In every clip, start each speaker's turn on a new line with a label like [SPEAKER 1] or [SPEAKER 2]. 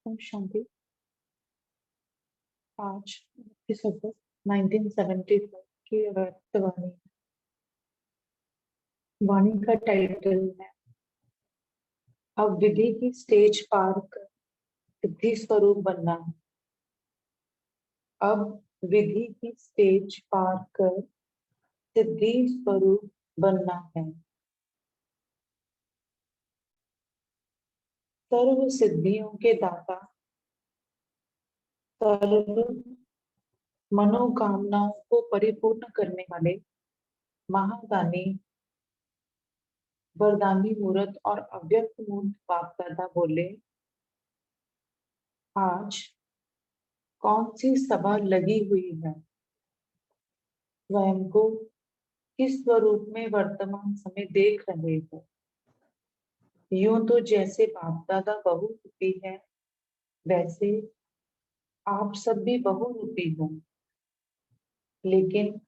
[SPEAKER 1] ओम शांति। आज 1975 की वाणी। वाणी का टाइटल है अब विधि की स्टेज पार कर सिद्धि स्वरूप बनना है। अब विधि की स्टेज पार कर सिद्धि स्वरूप बनना है। सर्व सिद्धियों के दाता, सर्व मनोकामनाओं को परिपूर्ण करने वाले महादानी, वरदानी मूर्त और अव्यक्त मूर्त बाप दादा बोले, आज कौन सी सभा लगी हुई है। स्वयं को किस स्वरूप में वर्तमान समय देख रहे हो। यूं तो जैसे बाप दादा बहुरूपी है, वैसे आप सब भी बहुरूपी हो, लेकिन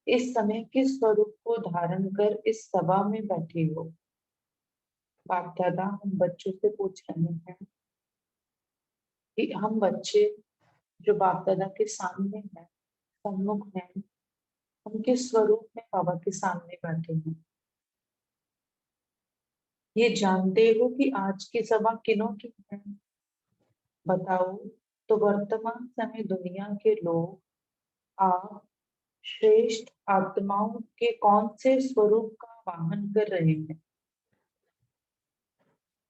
[SPEAKER 1] इस समय किस स्वरूप को धारण कर इस सभा में बैठे हो। बाप दादा हम बच्चों से पूछ रहे हैं कि हम बच्चे जो बाप दादा के सामने हैं, सम्मुख हैं, हम किस स्वरूप में बाबा के सामने बैठे हैं। ये जानते हो कि आज की सभा किनों की है। बताओ तो वर्तमान समय दुनिया के लोग आप श्रेष्ठ आत्माओं के कौन से स्वरूप का वाहन कर रहे हैं।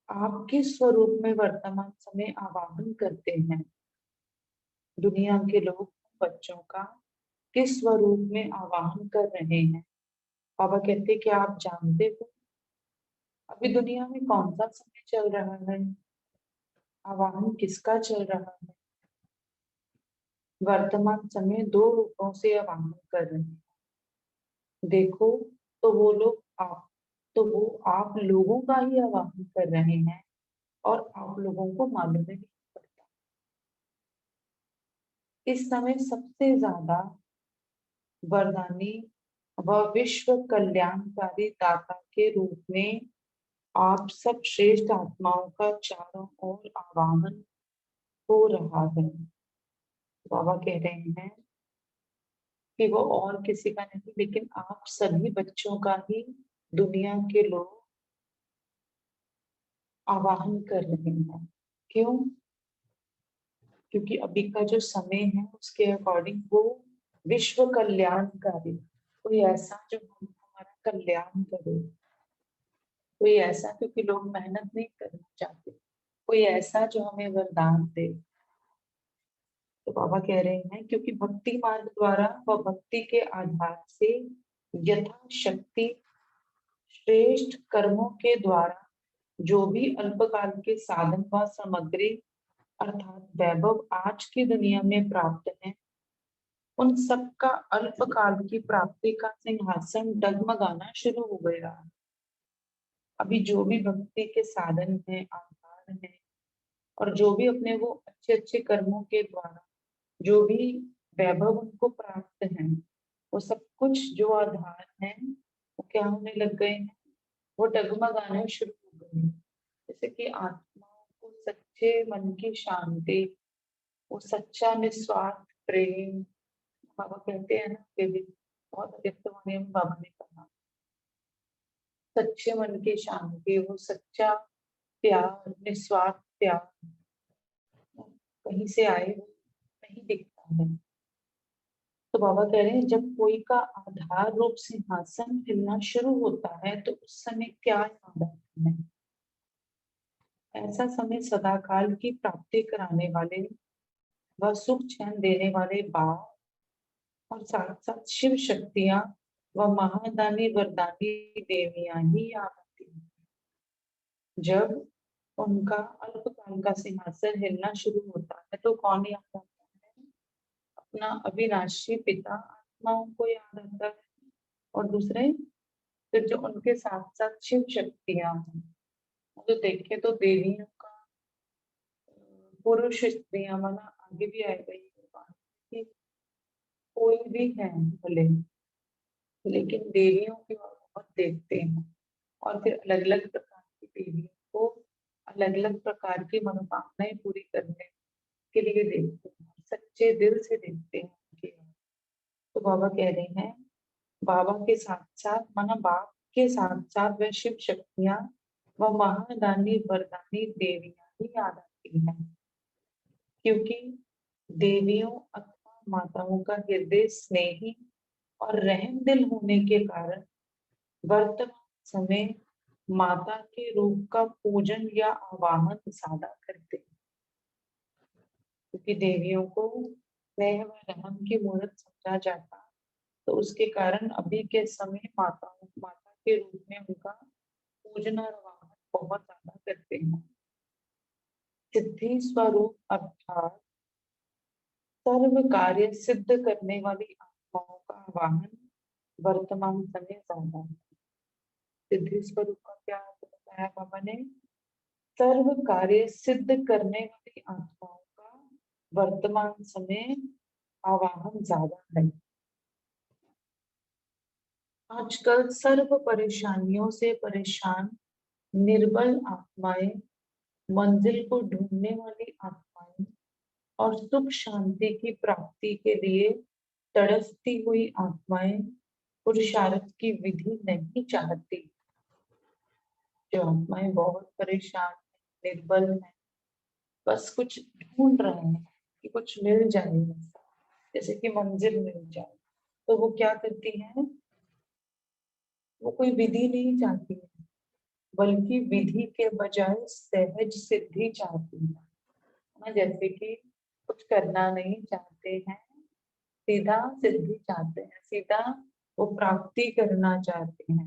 [SPEAKER 1] आप किस स्वरूप में वर्तमान समय आवाहन करते हैं। दुनिया के लोग बच्चों का किस स्वरूप में आवाहन कर रहे हैं। बाबा कहते कि आप जानते हो अभी दुनिया में कौन सा समय चल रहा है, आवाहन किसका चल रहा है। वर्तमान समय दो रूपों से आवाहन कर रहे हैं। देखो तो वो लोग आप तो वो आप लोगों का ही आवाहन कर रहे हैं और आप लोगों को मालूम ही नहीं पड़ता। इस समय सबसे ज्यादा वरदानी व विश्व कल्याणकारी दाता के रूप में आप सब श्रेष्ठ आत्माओं का चारों ओर आवाहन हो रहा है। बाबा कह रहे हैं कि वो और किसी का नहीं, लेकिन आप सभी बच्चों का ही दुनिया के लोग आवाहन कर रहे हैं। क्यों? क्योंकि अभी का जो समय है उसके अकॉर्डिंग वो विश्व कल्याणकारी, कोई ऐसा जो हमारा कल्याण करे, कोई ऐसा क्योंकि लोग मेहनत नहीं करना चाहते, कोई ऐसा जो हमें वरदान दे। तो बाबा कह रहे हैं क्योंकि भक्ति मार्ग द्वारा व भक्ति के आधार से यथाशक्ति श्रेष्ठ कर्मों के द्वारा जो भी अल्पकाल के साधन व सामग्री अर्थात वैभव आज की दुनिया में प्राप्त है, उन सबका अल्पकाल की प्राप्ति का सिंहासन डगमगाना शुरू हो गया। अभी जो भी भक्ति के साधन है, आधार है, और जो भी अपने वो अच्छे अच्छे कर्मों के द्वारा जो भी वैभव उनको प्राप्त है, वो सब कुछ जो आधार है वो क्या होने लग गए हैं, वो डगमगाने शुरू हो गए हैं। जैसे कि आत्माओं को सच्चे मन की शांति, वो सच्चा निस्वार्थ प्रेम, बाबा कहते हैं ना कि भी बहुत व्यक्त होने में बाबा ने कहा सच्चे मन की शांति, वो सच्चा प्यार, निस्वार्थ प्यार कहीं से आए वो नहीं दिखता है। तो बाबा कह रहे हैं जब कोई का आधार रूप सिंहासन हिलना शुरू होता है तो उस समय क्या याद आता है। ऐसा समय सदाकाल की प्राप्ति कराने वाले व सुख चैन देने वाले बाप और साथ साथ शिव शक्तियां व महादानी वरदानी देवियां ही याद आती हैं। जब उनका अल्पकाल का सिंहासन हिलना शुरू होता है तो कौन याद आता है, अपना अविनाशी पिता आत्माओं को याद आता है। और दूसरे फिर जो उनके साथ साथ शिव शक्तियां हैं, तो देखे तो देवियों का पुरुष स्त्रियां माना आगे भी आएगा कि कोई भी है भले, लेकिन देवियों की ओर बहुत देखते हैं और फिर अलग अलग प्रकार की देवियों को अलग अलग प्रकार की मनोकामनाएं पूरी करने के लिए देखते हैं, सच्चे दिल से देखते हैं उनकी ओर। तो बाबा कह रहे हैं, बाबा के साथ साथ माना बाप के साथ साथ वह शिव शक्तियां व महादानी वरदानी देवियां ही याद आती हैं, क्योंकि देवियों अथवा माताओं का हृदय स्नेही और रहम दिल होने के कारण वर्तमान समय माता के रूप का पूजन या आवाहन ज्यादा करते हैं, क्योंकि देवियों को स्नेह व रहम की मूर्त समझा जाता, तो उसके कारण अभी के समय माता के रूप में उनका पूजन और आवाहन बहुत ज्यादा करते हैं। सिद्धि स्वरूप अर्थात सर्व कार्य सिद्ध करने वाली आत्माओं का आवाहन वर्तमान समय ज्यादा है। सिद्धि स्वरूप का क्या अर्थ बताया बाबा ने? सर्व कार्य सिद्ध करने वाली आत्माओं का वर्तमान समय आवाहन ज्यादा है। आजकल सर्व परेशानियों से परेशान निर्बल आत्माएं, मंजिल को ढूंढने वाली आत्माएं और सुख शांति की प्राप्ति के लिए तड़पती हुई आत्माएं पुरुषार्थ की विधि नहीं चाहती। जो आत्माएं बहुत परेशान है, निर्बल है, बस कुछ ढूंढ रहे हैं कि कुछ मिल जाए, जैसे कि मंजिल मिल जाए, तो वो क्या करती हैं? वो कोई विधि नहीं चाहती है, बल्कि विधि के बजाय सहज सिद्धि चाहती है ना। जैसे कि कुछ करना नहीं चाहते हैं, सीधा सिद्धि चाहते हैं, सीधा वो प्राप्ति करना चाहते हैं,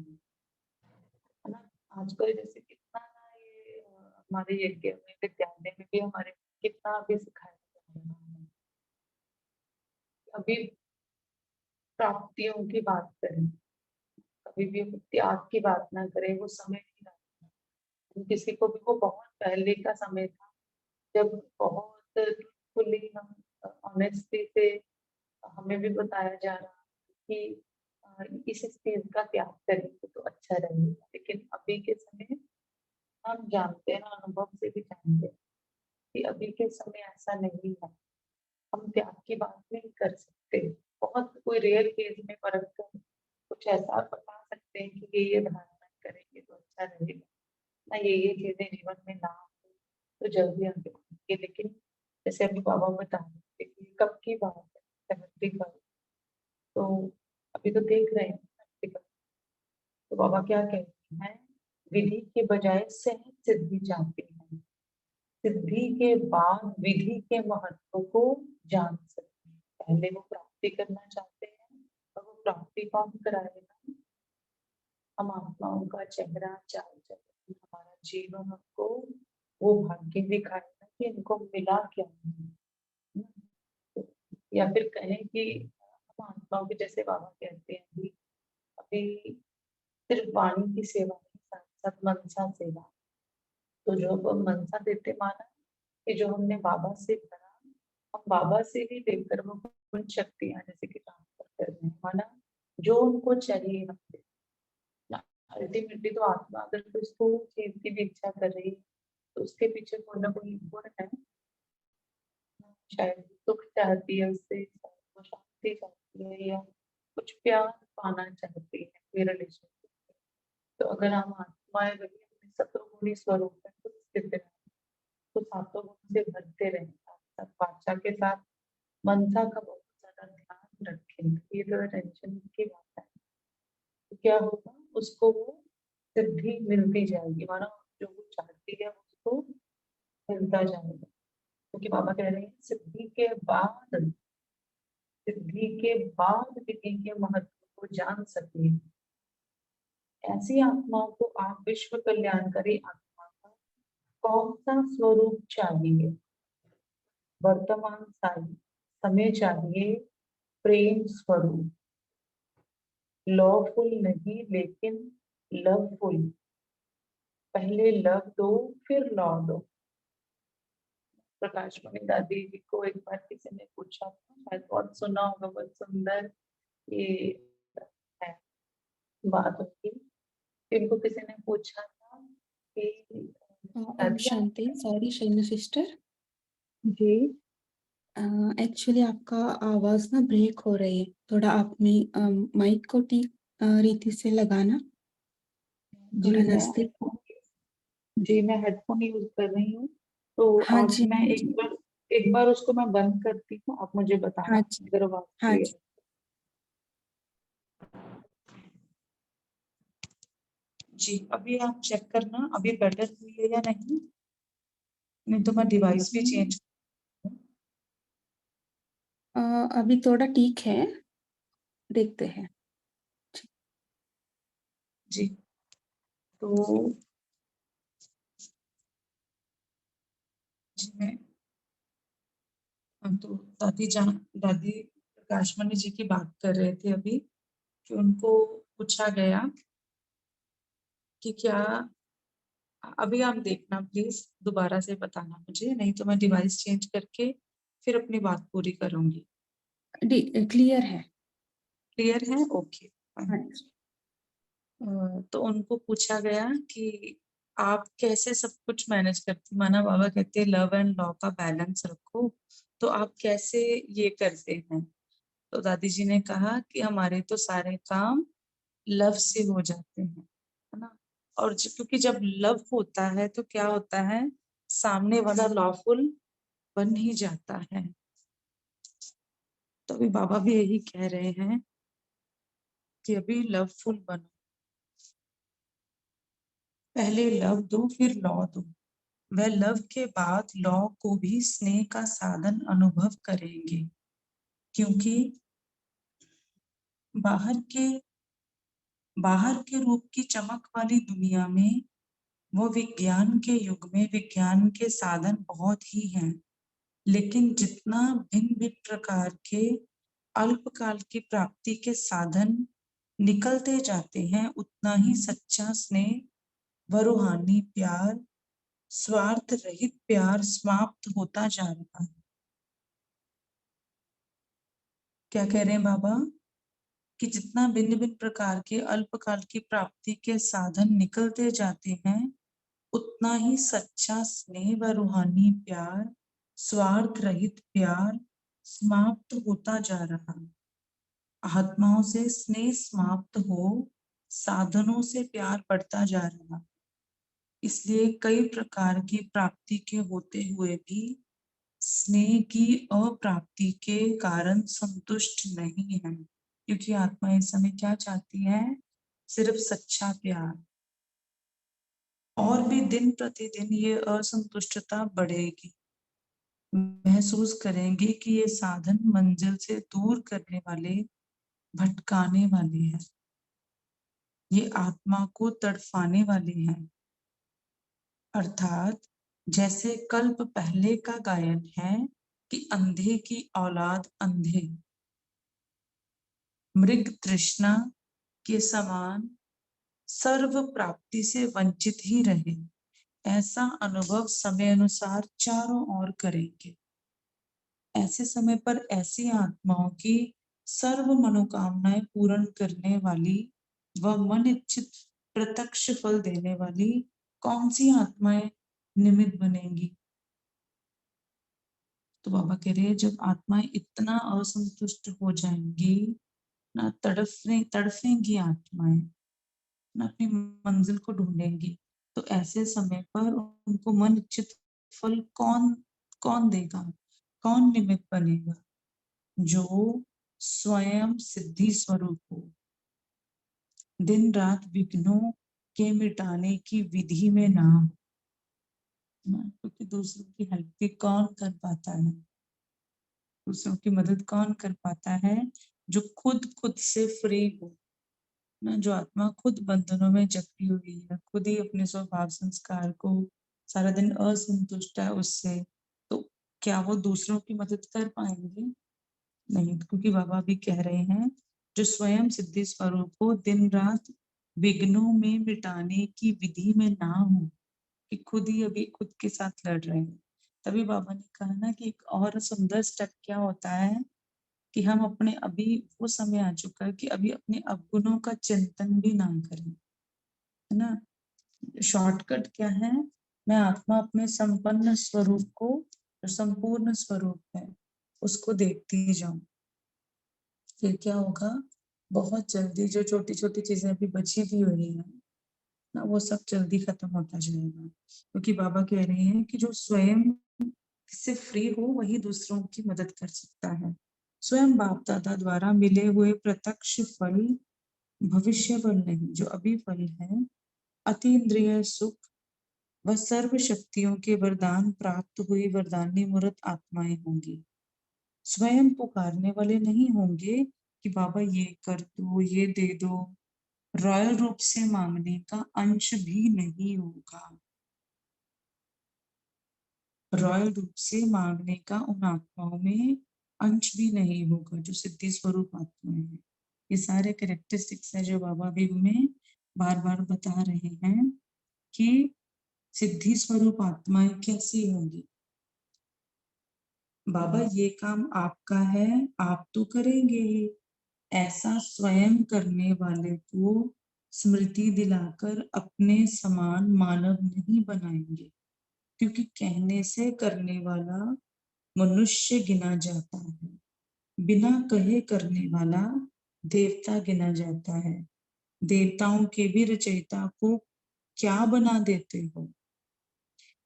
[SPEAKER 1] है ना। आजकल जैसे कितना ना ये हमारे यज्ञ में विद्यालय में भी हमारे कितना अभी सिखाया जा रहा है। अभी प्राप्तियों की बात करें, कभी भी त्याग की बात ना करें, वो समय नहीं रहता। किसी को भी, वो बहुत पहले का समय था जब बहुत खुली हम ऑनेस्टी से हमें भी बताया जा रहा कि इस चीज का त्याग करेंगे तो अच्छा रहेगा। लेकिन अभी के समय हम जानते हैं, अनुभव से भी जानते हैं कि अभी के समय ऐसा नहीं है। हम त्याग की बात नहीं कर सकते। बहुत कोई रेयर केस में परख कर कुछ ऐसा बता सकते हैं कि ये धारणा करेंगे तो अच्छा रहेगा, ना ये चीजें जीवन में ना हो तो जल्दी आगे बढ़ेंगे। लेकिन जैसे अभी बाबा बता रहे थे कि कब की बात है, 70 का, तो अभी तो देख रहे हैं 70 का। तो बाबा क्या कहते हैं? विधि के बजाय सहज सिद्धि चाहते हैं, सिद्धि के बाद विधि के महत्व को जान सकते हैं। पहले वो प्राप्ति करना चाहते हैं, और वो प्राप्ति कौन कराएगा? हम आत्माओं का चेहरा, चाल चलन, हमारा जीवन हमको वो भाग्य दिखाएगा कि इनको मिला क्या है। या फिर कहें कि हम आत्माओं के, जैसे बाबा कहते हैं कि अभी सिर्फ वाणी की सेवा नहीं, साथ साथ मनसा सेवा। तो जो हम मनसा देते, माना कि जो हमने बाबा से करा, हम बाबा से ही लेकर वो गुण शक्तियां जैसे कि ट्रांसफर कर रहे हैं, माना जो उनको चाहिए हमसे। अल्टीमेटली तो आत्मा अगर कोई स्थूल चीज की भी इच्छा कर रही है, तो उसके पीछे कोई ना कोई गुण है। शायद सुख चाहती है उससे, शायद वो शांति चाहती है, या कुछ प्यार पाना चाहती है कोई रिलेशनशिप। तो अगर हम आत्माएं वही अपने सतोगुणी स्वरूप में खुद स्थित रहे, तो सातों गुण से भरते रहे, साथ साथ वाचा के साथ मनसा का बहुत ज्यादा ध्यान रखें, ये तो टेंशन की बात है। तो क्या होगा? उसको वो सिद्धि मिलती जाएगी, मानो जो वो चाहती है उसको मिलता जाएगा। क्योंकि बाबा कह रहे हैं सिद्धि के बाद विधि के महत्व को जान सके, ऐसी आत्माओं को आप विश्व कल्याणकारी आत्मा का कौन सा स्वरूप चाहिए? वर्तमान समय चाहिए प्रेम स्वरूप, लवफुल नहीं लेकिन लवफुल। पहले लव दो, फिर लौ दो। प्रकाश मणि दादी जी को एक बार किसी ने पूछा था, शायद बहुत सुना होगा, बहुत सुंदर ये है बात होती। इनको किसी ने पूछा था कि
[SPEAKER 2] ओम शांति। सॉरी शैलू सिस्टर,
[SPEAKER 1] जी
[SPEAKER 2] एक्चुअली आपका आवाज ना ब्रेक हो रही है। थोड़ा आप में माइक को ठीक रीति से लगाना,
[SPEAKER 1] जी
[SPEAKER 2] थोड़ा
[SPEAKER 1] मैं
[SPEAKER 2] नजदीक।
[SPEAKER 1] जी मैं हेडफोन यूज कर रही हूँ। तो
[SPEAKER 2] हाँ
[SPEAKER 1] आप
[SPEAKER 2] जी,
[SPEAKER 1] मैं
[SPEAKER 2] हाँ
[SPEAKER 1] एक
[SPEAKER 2] जी,
[SPEAKER 1] बार एक बार उसको मैं बंद करती हूँ, आप मुझे बताना
[SPEAKER 2] हाँ जी,
[SPEAKER 1] अगर आवाज
[SPEAKER 2] हाँ
[SPEAKER 1] क्लियर।
[SPEAKER 2] जी।
[SPEAKER 1] जी अभी आप चेक करना अभी बेटर हुई है या नहीं। नहीं तो मैं डिवाइस भी चेंज।
[SPEAKER 2] अ, अभी थोड़ा ठीक है, देखते हैं।
[SPEAKER 1] जी तो जी मैं तो दादी प्रकाशमणि जी की बात कर रहे थे अभी कि उनको पूछा गया कि क्या, अभी आप देखना प्लीज दोबारा से बताना मुझे, नहीं तो मैं डिवाइस चेंज करके फिर अपनी बात पूरी करूंगी।
[SPEAKER 2] क्लियर है।
[SPEAKER 1] क्लियर है, ओके
[SPEAKER 2] हाँ
[SPEAKER 1] फाइन।
[SPEAKER 2] जी।
[SPEAKER 1] तो उनको पूछा गया कि आप कैसे सब कुछ मैनेज करती, माना बाबा कहते हैं लव एंड लॉ का बैलेंस रखो, तो आप कैसे ये करते हैं। तो दादी जी ने कहा कि हमारे तो सारे काम लव से हो जाते हैं, है ना। और क्योंकि जब लव होता है तो क्या होता है, सामने वाला लॉफुल बन ही जाता है। तो अभी बाबा भी यही कह रहे हैं कि अभी लवफुल बनो, पहले लव दो फिर लॉ दो, वह लव के बाद लॉ को भी स्नेह का साधन अनुभव करेंगे, क्योंकि बाहर के बाहर के रूप की चमक वाली दुनिया में, वो विज्ञान के युग में विज्ञान के साधन बहुत ही हैं, लेकिन जितना भिन्न भिन्न प्रकार के अल्पकाल की प्राप्ति के साधन निकलते जाते हैं, उतना ही सच्चा स्नेह व रूहानी प्यार, स्वार्थ रहित प्यार समाप्त होता जा रहा है। क्या कह रहे हैं बाबा कि जितना भिन्न भिन्न प्रकार के अल्पकाल की प्राप्ति के साधन निकलते जाते हैं, उतना ही सच्चा स्नेह व रूहानी प्यार, स्वार्थ रहित प्यार समाप्त होता जा रहा है। आत्माओं से स्नेह समाप्त हो साधनों से प्यार बढ़ता जा रहा, इसलिए कई प्रकार की प्राप्ति के होते हुए भी स्नेह की अप्राप्ति के कारण संतुष्ट नहीं है, क्योंकि आत्मा इस समय क्या चाहती है, सिर्फ सच्चा प्यार। और भी दिन प्रतिदिन ये असंतुष्टता बढ़ेगी, महसूस करेंगे कि ये साधन मंजिल से दूर करने वाले, भटकाने वाले हैं, ये आत्मा को तड़फाने वाले हैं। अर्थात जैसे कल्प पहले का गायन है कि अंधे की औलाद अंधे, मृग तृष्णा के समान सर्व प्राप्ति से वंचित ही रहे, ऐसा अनुभव समय अनुसार चारों ओर करेंगे। ऐसे समय पर ऐसी आत्माओं की सर्व मनोकामनाएं पूर्ण करने वाली व मन इच्छित प्रत्यक्ष फल देने वाली कौन सी आत्माएं निमित्त बनेंगी। तो बाबा कह रहे हैं जब आत्माएं इतना असंतुष्ट हो जाएंगी ना, तड़फेंगी आत्माएं ना, अपनी मंजिल को ढूंढेंगी, तो ऐसे समय पर उनको मन इच्छित फल कौन कौन देगा, कौन निमित्त बनेगा, जो स्वयं सिद्धि स्वरूप हो, दिन रात विघ्नों के मिटाने की विधि में ना हो, क्योंकि दूसरों की हेल्प भी कौन कर पाता है, दूसरों की मदद कौन कर पाता है, जो खुद खुद से फ्री हो ना, जो आत्मा खुद बंधनों में जकड़ी हुई है, खुद ही अपने स्वभाव संस्कार को सारा दिन असंतुष्ट है उससे, तो क्या वो दूसरों की मदद कर पाएंगे, नहीं। क्योंकि बाबा भी कह रहे हैं जो स्वयं सिद्धि स्वरूप हो, दिन रात विघ्नों में मिटाने की विधि में ना हो, कि खुद ही अभी खुद के साथ लड़ रहे हैं। तभी बाबा ने कहा ना कि एक और सुंदर स्टेप क्या होता है कि हम अपने, अभी वो समय आ चुका है कि अभी अपने अवगुणों का चिंतन भी ना करें, है ना। शॉर्टकट क्या है मैं आत्मा अपने संपन्न स्वरूप को, जो संपूर्ण स्वरूप है, उसको देखती जाऊं। फिर क्या होगा, बहुत जल्दी जो छोटी छोटी चीजें अभी बची भी हुई है ना, वो सब जल्दी खत्म होता जाएगा। क्योंकि बाबा कह रहे हैं कि जो स्वयं इससे फ्री हो वही दूसरों की मदद कर सकता है। स्वयं बाप दादा द्वारा मिले हुए प्रत्यक्ष फल, भविष्य फल नहीं, जो अभी फल है, अतीन्द्रिय सुख व सर्व शक्तियों के वरदान प्राप्त हुई वरदानी मूर्त आत्माएं होंगी। स्वयं पुकारने वाले नहीं होंगे कि बाबा ये कर दो, ये दे दो। रॉयल रूप से मांगने का अंश भी नहीं होगा। रॉयल रूप से मांगने का उन आत्माओं में अंश भी नहीं होगा जो सिद्धि स्वरूप आत्माएं हैं। ये सारे कैरेक्टरिस्टिक्स है जो बाबा भी हमें बार बार बता रहे हैं कि सिद्धि स्वरूप आत्माएं कैसी होंगी। बाबा ये काम आपका है, आप तो करेंगे ही। ऐसा स्वयं करने वाले को स्मृति दिलाकर अपने समान मानव नहीं बनाएंगे, क्योंकि कहने से करने वाला मनुष्य गिना जाता है, बिना कहे करने वाला देवता गिना जाता है। देवताओं के भी रचयिता को क्या बना देते हो।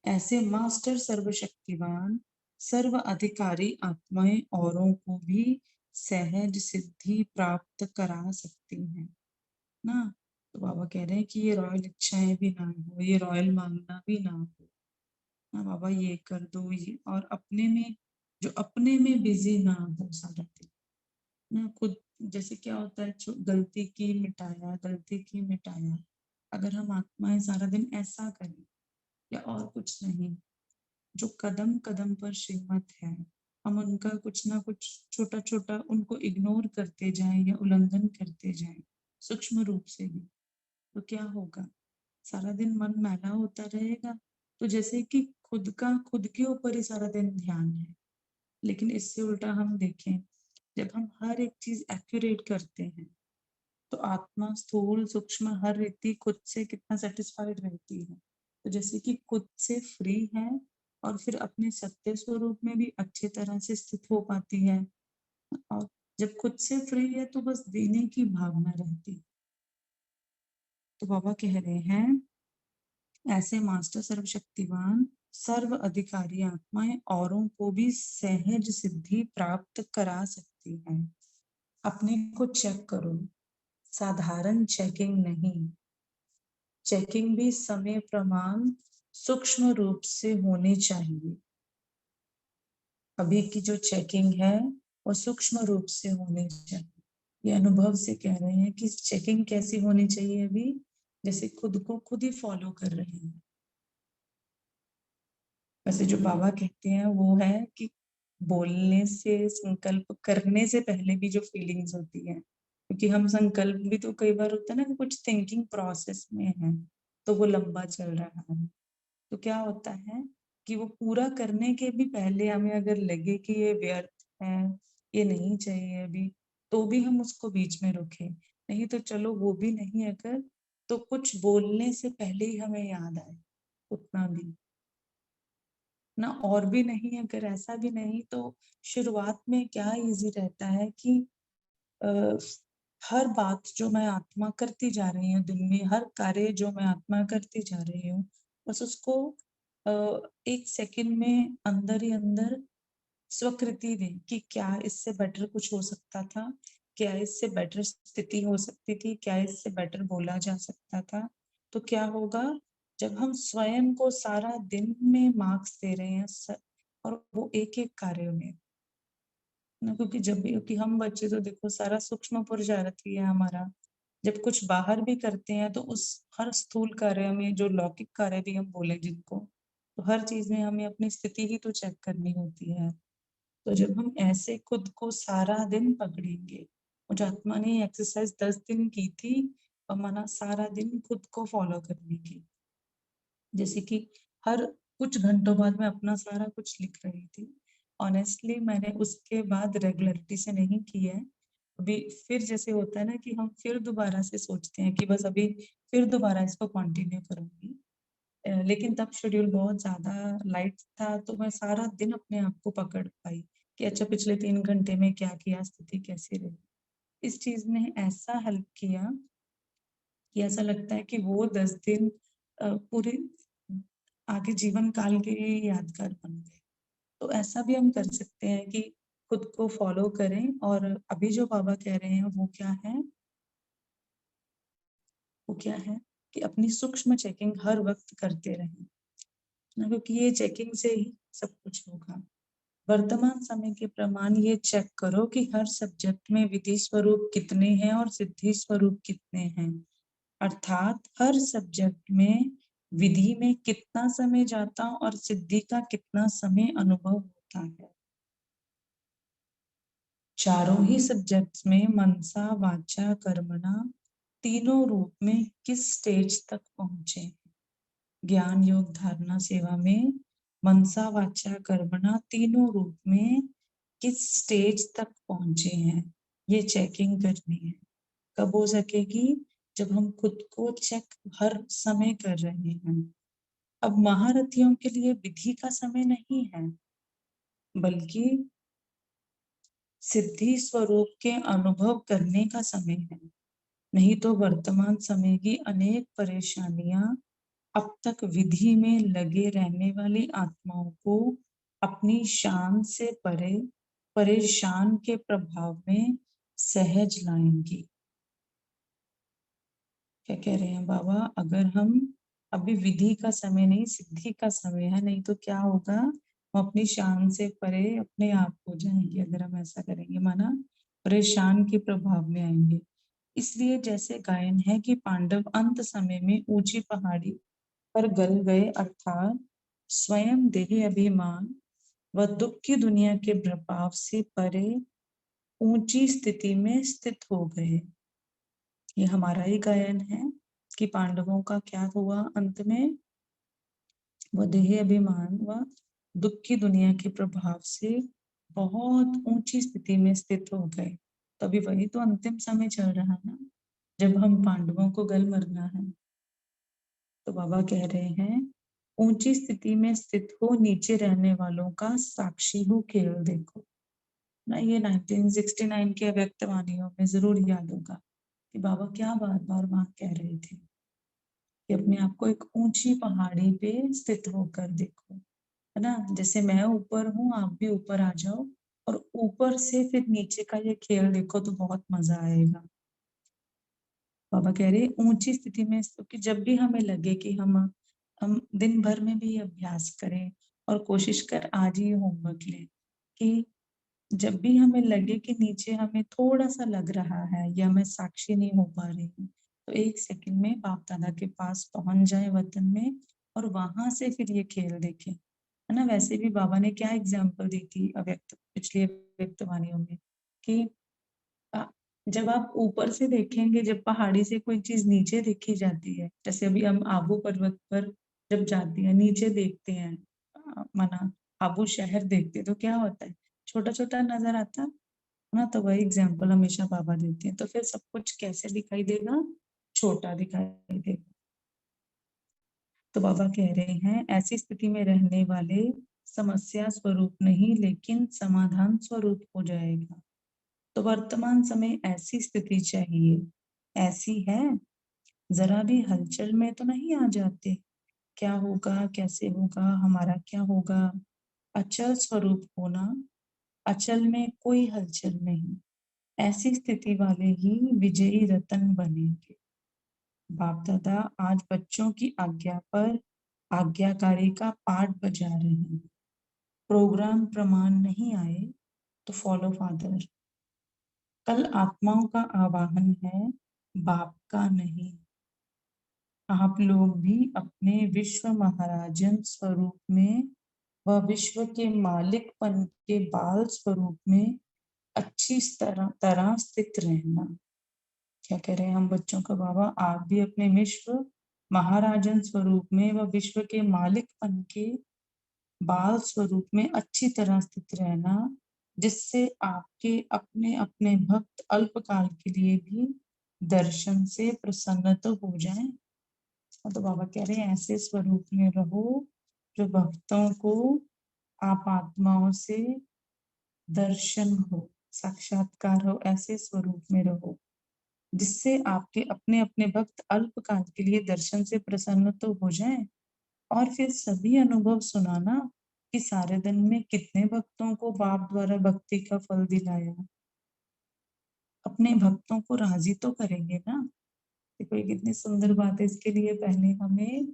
[SPEAKER 1] ऐसे मास्टर सर्वशक्तिवान सर्व अधिकारी आत्माएं औरों को भी सहज सिद्धि प्राप्त करा सकती हैं ना। तो बाबा कह रहे हैं कि ये रॉयल इच्छाएं भी ना हो, ये रॉयल मांगना भी ना हो ना। बाबा ये कर दो, ये, और अपने में, जो अपने में बिजी ना हो सारा दिन ना। खुद जैसे क्या होता है, गलती की मिटाया, गलती की मिटाया। अगर हम आत्माएं सारा दिन ऐसा करें या और कुछ नहीं, जो कदम कदम पर श्रीमत है, हम उनका कुछ ना कुछ छोटा छोटा उनको इग्नोर करते जाएं या उल्लंघन करते जाएं सूक्ष्म रूप से भी, तो क्या होगा, सारा दिन मन मैला होता रहेगा। तो जैसे कि खुद का खुद के ऊपर ही सारा दिन ध्यान है। लेकिन इससे उल्टा हम देखें, जब हम हर एक चीज एक्यूरेट करते हैं तो आत्मा स्थूल सूक्ष्म हर रीति खुद से कितना सेटिस्फाइड रहती है। तो जैसे कि खुद से फ्री है और फिर अपने सत्य स्वरूप में भी अच्छी तरह से स्थित हो पाती है। और जब खुद से फ्री है तो बस देने की भावना रहती है। तो बाबा कह रहे हैं, ऐसे मास्टर सर्वशक्तिवान सर्व अधिकारी आत्माएं औरों को भी सहज सिद्धि प्राप्त करा सकती हैं। अपने को चेक करो, साधारण चेकिंग नहीं, चेकिंग भी समय प्रमाण सूक्ष्म रूप से होनी चाहिए। अभी की जो चेकिंग है वो सूक्ष्म रूप से होनी चाहिए। ये अनुभव से कह रहे हैं कि चेकिंग कैसी होनी चाहिए अभी, जैसे खुद को खुद ही फॉलो कर रहे हैं। वैसे जो बाबा कहते हैं वो है कि बोलने से, संकल्प करने से पहले भी जो फीलिंग्स होती है, क्योंकि हम संकल्प भी तो कई बार होता है ना कि कुछ थिंकिंग प्रोसेस में है तो वो लंबा चल रहा है। तो क्या होता है कि वो पूरा करने के भी पहले हमें अगर लगे कि ये व्यर्थ है, ये नहीं चाहिए अभी, तो भी हम उसको बीच में रोके। नहीं तो चलो वो भी नहीं, अगर तो कुछ बोलने से पहले ही हमें याद आए उतना भी ना, और भी नहीं, अगर ऐसा भी नहीं तो शुरुआत में क्या इजी रहता है कि आ, हर बात जो मैं आत्मा करती जा रही हूँ दिन में, हर कार्य जो मैं आत्मा करती जा रही हूँ, बस उसको अ, एक सेकंड में अंदर ही अंदर स्वीकृति दें कि क्या इससे बेटर कुछ हो सकता था, क्या इससे बेटर स्थिति हो सकती थी, क्या इससे बेटर बोला जा सकता था। तो क्या होगा, जब हम स्वयं को सारा दिन में मार्क्स दे रहे हैं और वो एक एक कार्य में ना, क्योंकि जब भी, क्योंकि हम बच्चे तो देखो सारा सूक्ष्म पुरुषार्थी है हमारा। जब कुछ बाहर भी करते हैं तो उस हर स्थूल कार्य में, जो लौकिक कार्य भी हम बोले जिनको, तो हर चीज में हमें अपनी स्थिति ही तो चेक करनी होती है। तो जब हम ऐसे खुद को सारा दिन पकड़ेंगे, मुझे आत्मा ने एक्सरसाइज 10 दिन की थी और मना सारा दिन खुद को फॉलो करने की, जैसे कि हर कुछ घंटों बाद मैं अपना सारा कुछ लिख रही थी। ऑनेस्टली मैंने उसके बाद रेगुलरिटी से नहीं की है अभी। फिर जैसे होता है ना कि हम फिर दोबारा से सोचते हैं कि बस अभी फिर दोबारा इसको कंटिन्यू करूंगी, लेकिन तब शेड्यूल बहुत ज़्यादा लाइट था, तो मैं सारा दिन अपने आप को पकड़ पाई कि अच्छा पिछले 3 घंटे में क्या किया, स्थिति कैसी रही। इस चीज़ ने ऐसा हेल्प किया कि ऐसा लगता है कि वो 10 दिन पूरे आगे जीवन काल के लिए यादगार बन गए। तो ऐसा भी हम कर सकते हैं कि खुद को फ़ॉलो करें और अभी जो बाबा कह रहे हैं वो क्या है? वो क्या है कि अपनी सूक्ष्म चेकिंग हर वक़्त करते रहें, ना क्योंकि ये चेकिंग से ही सब कुछ होगा। वर्तमान समय के प्रमाण ये चेक करो कि हर सब्जेक्ट में विधि स्वरूप कितने हैं और सिद्धि स्वरूप कितने हैं। अर्थात हर सब्जेक्ट में विधि में कितना समय जाता और सिद्धि का कितना समय अनुभव होता है। चारों ही सब्जेक्ट्स में मनसा, वाचा, कर्मणा तीनों रूप में किस स्टेज तक पहुंचे हैं। ज्ञान योग धारणा सेवा में मनसा, वाचा, कर्मणा तीनों रूप में किस स्टेज तक पहुंचे हैं, ये चेकिंग करनी है। कब हो सकेगी? जब हम खुद को चेक हर समय कर रहे हैं। अब महारथियों के लिए विधि का समय नहीं है, बल्कि सिद्धि स्वरूप के अनुभव करने का समय है। नहीं तो वर्तमान समय की अनेक परेशानियां अब तक विधि में लगे रहने वाली आत्माओं को अपनी शान से परे परेशान के प्रभाव में सहज लाएंगी। क्या कह रहे हैं बाबा? अगर हम अभी विधि का समय नहीं, सिद्धि का समय है, नहीं तो क्या होगा? हम अपनी शान से परे अपने आप हो जाएंगे अगर हम ऐसा करेंगे, माना परेशान के प्रभाव में आएंगे। इसलिए जैसे गायन है कि पांडव अंत समय में ऊंची पहाड़ी पर गल गए, अर्थात स्वयं देह अभिमान व दुख की दुनिया के प्रभाव से परे ऊंची स्थिति में स्थित हो गए। ये हमारा ही गायन है कि पांडवों का क्या हुआ अंत में? वो देह अभिमान व दुख की दुनिया के प्रभाव से बहुत ऊंची स्थिति में स्थित हो गए। तो अभी वही तो अंतिम समय चल रहा है ना, जब हम पांडवों को गल मरना है। तो बाबा कह रहे हैं ऊंची स्थिति में स्थित हो नीचे रहने वालों का साक्षी हो खेल देखो ना। ये 1969 के व्यक्त वाणियों में जरूर याद होगा कि बाबा क्या बार बार वहां कह रहे थे कि अपने आप को एक ऊंची पहाड़ी पे स्थित होकर देखो, है ना। जैसे मैं ऊपर हूँ, आप भी ऊपर आ जाओ और ऊपर से फिर नीचे का ये खेल देखो तो बहुत मजा आएगा। बाबा कह रहे ऊंची स्थिति में, क्योंकि जब भी हमें लगे कि हम दिन भर में भी अभ्यास करें और कोशिश कर आज ही होमवर्क लें कि जब भी हमें लगे कि नीचे हमें थोड़ा सा लग रहा है या मैं साक्षी नहीं हो पा रही हूँ, तो 1 सेकंड में बाप दादा के पास पहुंच जाए वतन में और वहां से फिर ये खेल देखें, है ना। वैसे भी बाबा ने क्या एग्जाम्पल दी थी अव्यक्त पिछली व्यक्त वाणियों में कि अ, जब आप ऊपर से देखेंगे, जब पहाड़ी से कोई चीज नीचे देखी जाती है, जैसे अभी हम आबू पर्वत पर जब जाते हैं नीचे देखते हैं, माना आबू शहर देखते हैं, तो क्या होता है? छोटा छोटा नजर आता है ना। तो वही एग्जाम्पल हमेशा बाबा देते हैं। तो फिर सब कुछ कैसे दिखाई देगा? छोटा दिखाई देगा। तो बाबा कह रहे हैं ऐसी स्थिति में रहने वाले समस्या स्वरूप नहीं लेकिन समाधान स्वरूप हो जाएगा। तो वर्तमान समय ऐसी स्थिति चाहिए, ऐसी है, जरा भी हलचल में तो नहीं आ जाते। क्या होगा, कैसे होगा, हमारा क्या होगा? अचल स्वरूप होना, अचल में कोई हलचल नहीं, ऐसी स्थिति वाले ही विजयी रतन बनेंगे। बाप दादा आज बच्चों की आज्ञा पर आज्ञाकारी का पाठ बजा रहे हैं। प्रोग्राम प्रमाण नहीं आए तो फॉलो फादर। कल आत्माओं का आवाहन है, बाप का नहीं। आप लोग भी अपने विश्व महाराजन स्वरूप में व विश्व के मालिकपन के बाल स्वरूप में अच्छी तरह स्थित रहना। क्या कह रहे हैं हम बच्चों का बाबा? आप भी अपने विश्व महाराजन स्वरूप में व विश्व के मालिकपन के बाल स्वरूप में अच्छी तरह स्थित रहना, जिससे आपके अपने अपने भक्त अल्पकाल के लिए भी दर्शन से प्रसन्न तो हो जाएं। तो बाबा कह रहे हैं ऐसे स्वरूप में रहो जो भक्तों को आप आत्माओं से दर्शन हो, साक्षात्कार हो, ऐसे स्वरूप में रहो जिससे आपके अपने अपने भक्त अल्पकाल के लिए दर्शन से प्रसन्न तो हो जाएं और फिर सभी अनुभव सुनाना कि सारे दिन में कितने भक्तों को बाप द्वारा भक्ति का फल दिलाया। अपने भक्तों को राजी तो करेंगे ना। देखो ये कितनी सुंदर बात है। इसके लिए पहले हमें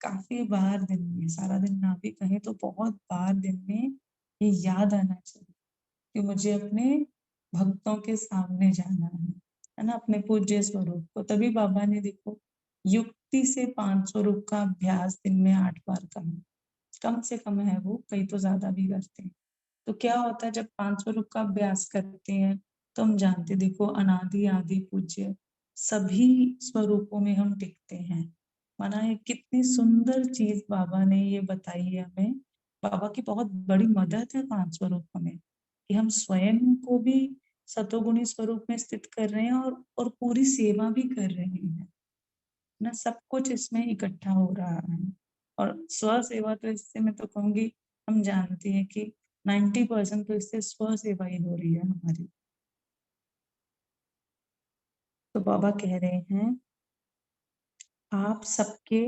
[SPEAKER 1] काफी बार दिन में, सारा दिन ना भी कहें तो बहुत बार दिन में ये याद आना चाहिए कि मुझे अपने भक्तों के सामने जाना है ना, अपने पूज्य स्वरूप को। तभी बाबा ने देखो युक्ति से 5 स्वरूप का अभ्यास दिन में 8 बार कहा। कम से कम है वो, कई तो ज्यादा भी करते हैं। तो क्या होता है जब 5 स्वरूप का अभ्यास करते हैं तो हम जानते, देखो अनादि आदि पूज्य सभी स्वरूपों में हम टिकते हैं। माना है कितनी सुंदर चीज बाबा ने ये बताई है हमें। बाबा की बहुत बड़ी मदद है 5 स्वरूप में कि हम स्वयं को भी सतोगुणी स्वरूप में स्थित कर रहे हैं और पूरी सेवा भी कर रहे हैं ना। सब कुछ इसमें इकट्ठा हो रहा है। और स्व सेवा तो इससे मैं तो कहूंगी, हम जानते हैं कि 90% तो इससे स्व सेवा ही हो रही है हमारी। तो बाबा कह रहे हैं आप सबके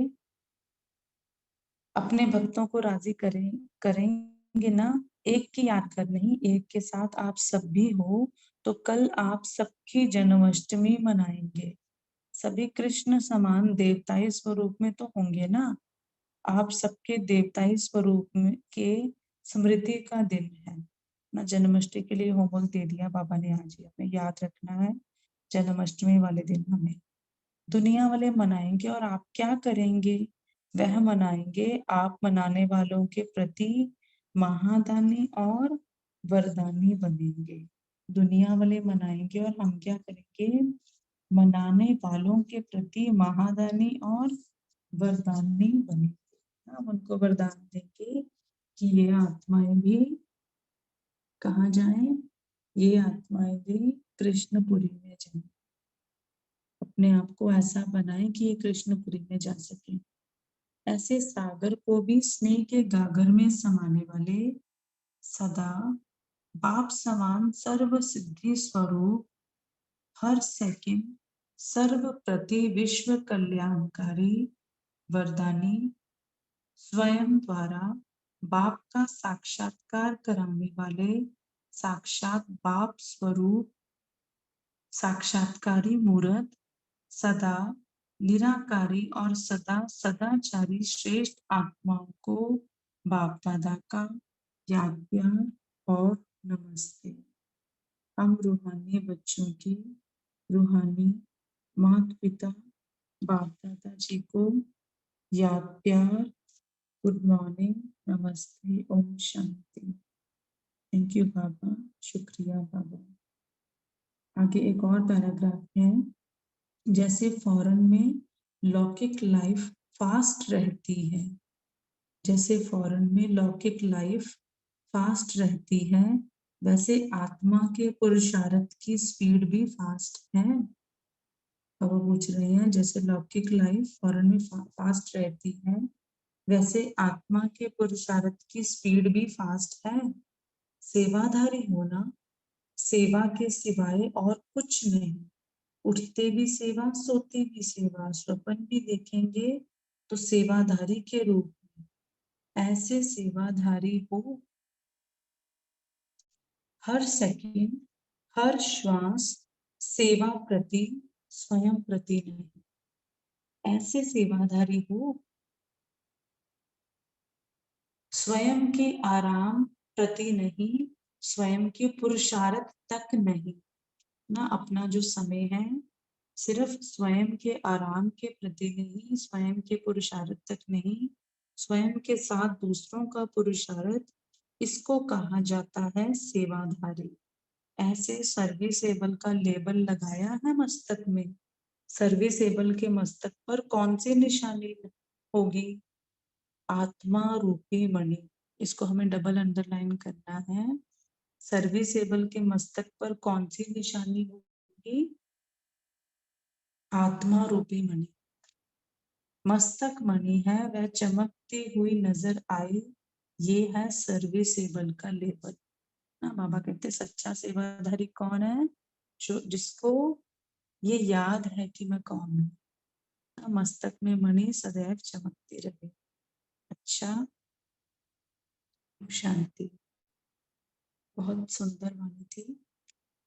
[SPEAKER 1] अपने भक्तों को राजी करेंगे ना। एक की याद कर, नहीं एक के साथ आप सब भी हो तो कल आप सबकी जन्माष्टमी मनाएंगे। सभी कृष्ण समान देवताई स्वरूप में तो होंगे ना। आप सबके देवताई स्वरूप में के स्मृति का दिन है ना। जन्माष्टमी के लिए होमवर्क दे दिया बाबा ने आज ही, हमें याद रखना है। जन्माष्टमी वाले दिन हमें दुनिया वाले मनाएंगे और आप क्या करेंगे, वह मनाएंगे आप मनाने वालों के प्रति महादानी और वरदानी बनेंगे। दुनिया वाले मनाएंगे और हम क्या करेंगे, मनाने वालों के प्रति महादानी और वरदानी बनेंगे। हम उनको वरदान देंगे कि ये आत्माएं भी कहाँ जाएं, ये आत्माएं भी कृष्णपुरी में जाएं। अपने आप को ऐसा बनाएं कि ये कृष्णपुरी में जा सके। ऐसे सागर को भी स्नेह के गागर में समाने वाले सदा बाप समान सर्व सिद्धि स्वरूप हर सेकंड सर्व प्रति विश्व कल्याणकारी वरदानी स्वयं द्वारा बाप का साक्षात्कार कराने वाले साक्षात बाप स्वरूप साक्षात्कारी मूर्त सदा निराकारी और सदा सदाचारी श्रेष्ठ आत्माओं को बाप दादा का याद प्यार और नमस्ते। हम रूहानी बच्चों की रूहानी माता पिता बाप दादा जी को याद प्यार, गुड मॉर्निंग, नमस्ते, ओम शांति। थैंक यू बाबा, शुक्रिया बाबा। आगे एक और पैराग्राफ है। जैसे फॉरेन में लौकिक लाइफ फास्ट रहती है, जैसे फॉरेन में लौकिक लाइफ फास्ट रहती है, वैसे आत्मा के पुरुषार्थ की स्पीड भी फास्ट है। अब वो पूछ रहे हैं जैसे लौकिक लाइफ फॉरेन में फास्ट रहती है, वैसे आत्मा के पुरुषार्थ की स्पीड भी फास्ट है। सेवाधारी होना सेवा के सिवाय और कुछ नहीं। उठते भी सेवा, सोते भी सेवा, स्वप्न भी देखेंगे तो सेवाधारी के रूप में। ऐसे सेवाधारी हो हर सेकंड हर श्वास सेवा प्रति, स्वयं प्रति नहीं। ऐसे सेवाधारी हो स्वयं के आराम प्रति नहीं, स्वयं के पुरुषार्थ तक नहीं ना। अपना जो समय है सिर्फ स्वयं के आराम के प्रति नहीं, स्वयं के पुरुषार्थ तक नहीं, स्वयं के साथ दूसरों का पुरुषार्थ, इसको कहा जाता है सेवाधारी। ऐसे सर्विसेबल का लेबल लगाया है मस्तक में। सर्विसेबल के मस्तक पर कौन सी निशानी होगी, आत्मा रूपी मणि। इसको हमें डबल अंडरलाइन करना है। सर्विसेबल के मस्तक पर कौन सी निशानी होगी, आत्मा रूपी मणि। मस्तक मणि है वह चमकती हुई नजर आए, ये है सर्विसेबल का लेबल ना। बाबा कहते सच्चा सेवाधारी कौन है? जो जिसको ये याद है कि मैं कौन हूँ। मस्तक में मणि सदैव चमकती रहे। अच्छा, शांति। बहुत सुंदर वाणी थी।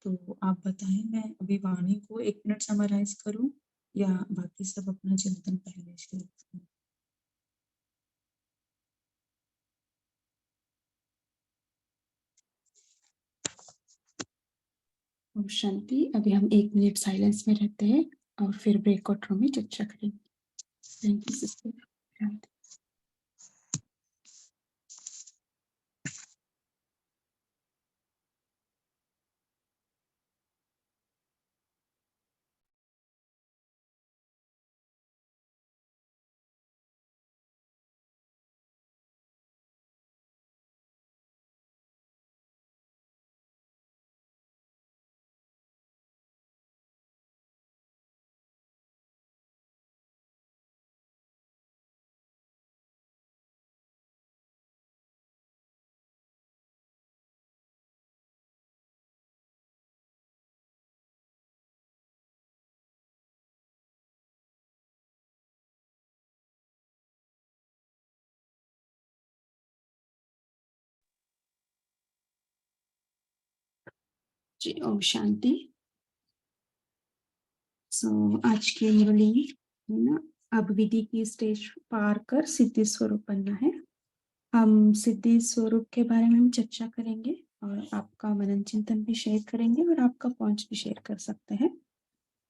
[SPEAKER 1] तो आप बताएं, मैं अभी वाणी को 1 मिनट समराइज करूं या बाकी सब अपना चिंतन पहले शेयर करूं?
[SPEAKER 2] ओम शांति। अभी हम 1 मिनट साइलेंस में रहते हैं और फिर ब्रेकआउट रूम में चर्चा करेंगे। Thank you sister. जी ओम शांति। आज की मुरली है ना, अब विधि की स्टेज पार कर सिद्धि स्वरूप बनना है। हम सिद्धि स्वरूप के बारे में हम चर्चा करेंगे और आपका मनन चिंतन भी शेयर करेंगे और आपका पहुंच भी शेयर कर सकते हैं।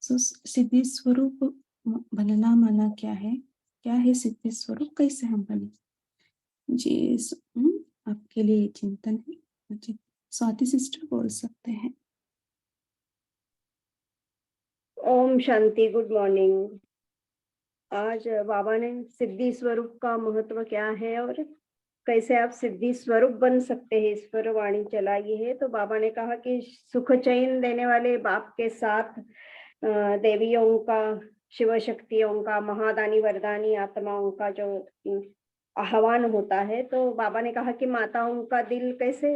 [SPEAKER 2] सिद्धि स्वरूप बनना माना क्या है? क्या है सिद्धि स्वरूप? कैसे हम बने? जी आपके लिए चिंतन है। जी स्वाति सिस्टर बोल सकते हैं।
[SPEAKER 3] ओम शांति। Good morning. आज बाबा ने सिद्धि स्वरूप का महत्व क्या है और कैसे आप सिद्धि स्वरूप बन सकते हैं इस पर वाणी चलाई है। तो बाबा ने कहा कि सुख चैन देने वाले बाप के साथ देवियों का, शिव शक्तियों का, महादानी वरदानी आत्माओं का जो आह्वान होता है, तो बाबा ने कहा कि माताओं का दिल कैसे